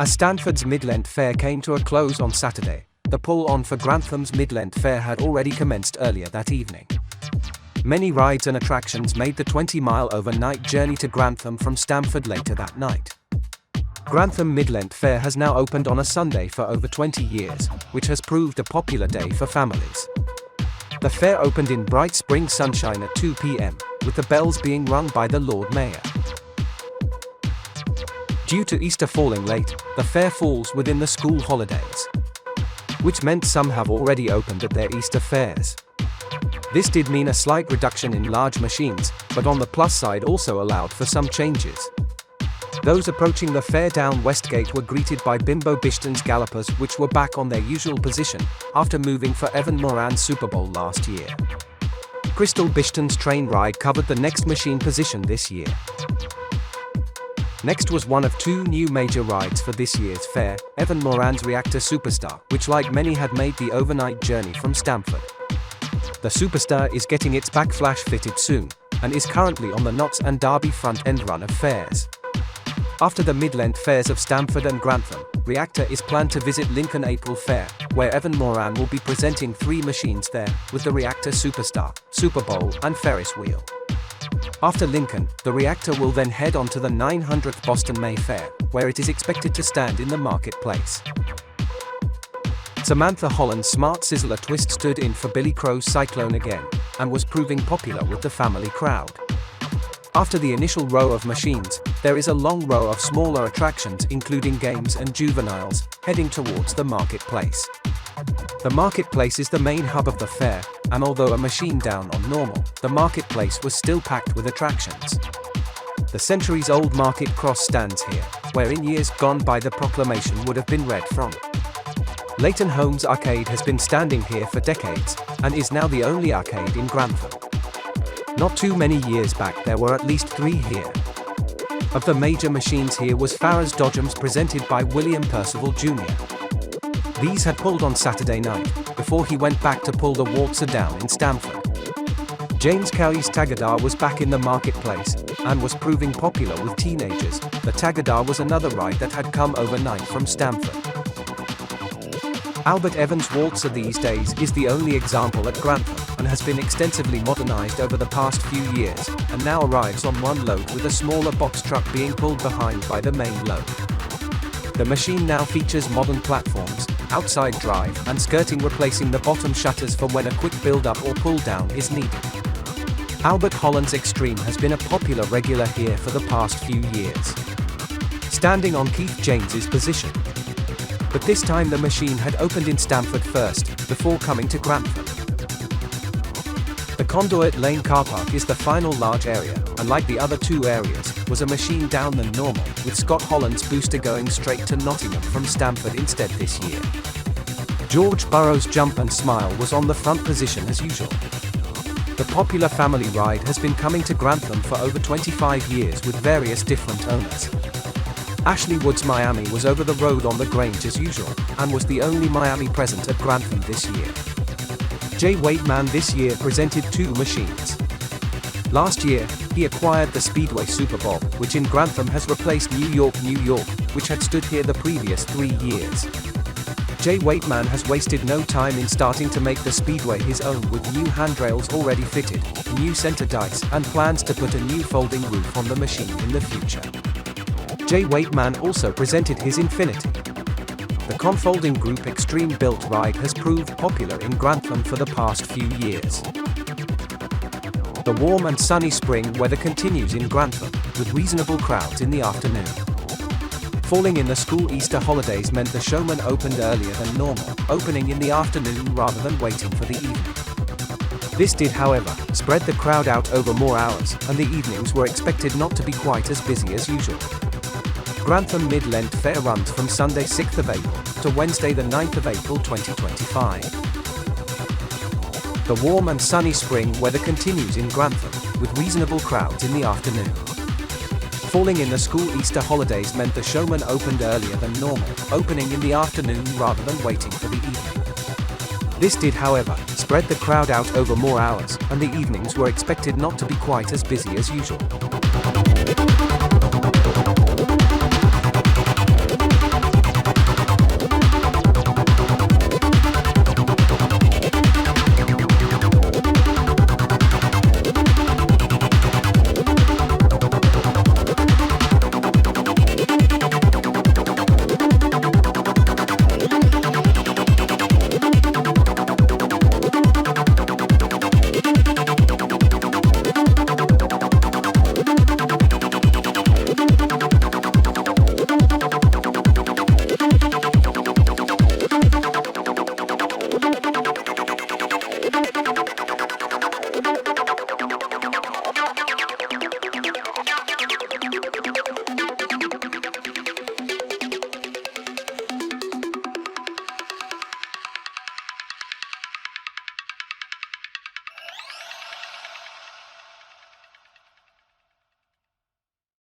As Stanford's Mid-lent fair came to a close on Saturday, the pull-on for Grantham's Mid-lent fair had already commenced earlier that evening. Many rides and attractions made the 20-mile overnight journey to Grantham from Stamford later that night. Grantham Mid-lent fair has now opened on a Sunday for over 20 years, which has proved a popular day for families. The fair opened in bright spring sunshine at 2 p.m., with the bells being rung by the Lord Mayor. Due to Easter falling late, the fair falls within the school holidays, which meant some have already opened at their Easter fairs. This did mean a slight reduction in large machines, but on the plus side also allowed for some changes. Those approaching the fair down Westgate were greeted by Bimbo Bishtons Gallopers, which were back on their usual position, after moving for Evan Morans Superbowl last year. Crystal Bishtons train ride covered the next machine position this year. Next was one of two new major rides for this year's fair, Evan Morans Reactor Superstar, which like many had made the overnight journey from Stamford. The Superstar is getting its back flash fitted soon, and is currently on the Notts and Derby front end run of fairs. After the Midlent fairs of Stamford and Grantham, Reactor is planned to visit Lincoln April Fair, where Evan Moran will be presenting 3 machines there, with the Reactor Superstar, Superbowl and Ferris wheel. After Lincoln, the Reactor will then head on to the 900th Boston May Fair, where it is expected to stand in the marketplace. Samantha Holland's Smart Sizzler Twist stood in for Billy Crow's Cyclone again, and was proving popular with the family crowd. After the initial row of machines, there is a long row of smaller attractions including games and juveniles, heading towards the marketplace. The marketplace is the main hub of the fair, and although a machine down on normal, the marketplace was still packed with attractions. The centuries-old market cross stands here, where in years gone by the proclamation would have been read from. Leighton Holmes Arcade has been standing here for decades, and is now the only arcade in Grantham. Not too many years back there were at least 3 here. Of the major machines here was Farrah's Dodgems presented by William Percival Jr. These had pulled on Saturday night, before he went back to pull the Waltzer down in Stamford. James Cowie's Tagadar was back in the marketplace, and was proving popular with teenagers. The Tagadar was another ride that had come overnight from Stamford. Albert Evans' Waltzer these days is the only example at Grantham, and has been extensively modernized over the past few years, and now arrives on one load with a smaller box truck being pulled behind by the main load. The machine now features modern platforms, outside drive, and skirting replacing the bottom shutters for when a quick build-up or pull-down is needed. Albert Holland's Extreme has been a popular regular here for the past few years, standing on Keith James's position. But this time the machine had opened in Stamford first, before coming to Grantham. The Conduit Lane car park is the final large area, and like the other 2 areas, was a machine down than normal, with Scott Holland's booster going straight to Nottingham from Stamford instead this year. George Burrow's Jump and Smile was on the front position as usual. The popular family ride has been coming to Grantham for over 25 years with various different owners. Ashley Wood's Miami was over the road on the Grange as usual, and was the only Miami present at Grantham this year. Jay Waitman this year presented 2 machines. Last year, he acquired the Speedway Superbowl, which in Grantham has replaced New York, which had stood here the previous 3 years. Jay Waitman has wasted no time in starting to make the Speedway his own with new handrails already fitted, new center dice, and plans to put a new folding roof on the machine in the future. Jay Waitman also presented his Infinity. The Confolding Group Extreme Built ride has proved popular in Grantham for the past few years. The warm and sunny spring weather continues in Grantham, with reasonable crowds in the afternoon. Falling in the school Easter holidays meant the showman opened earlier than normal, opening in the afternoon rather than waiting for the evening. This did, however, spread the crowd out over more hours, and the evenings were expected not to be quite as busy as usual. Grantham Mid-lent fair runs from Sunday 6th of April to Wednesday the 9th of April 2025. The warm and sunny spring weather continues in Grantham, with reasonable crowds in the afternoon. Falling in the school Easter holidays meant the showman opened earlier than normal, opening in the afternoon rather than waiting for the evening. This did, however, spread the crowd out over more hours, and the evenings were expected not to be quite as busy as usual.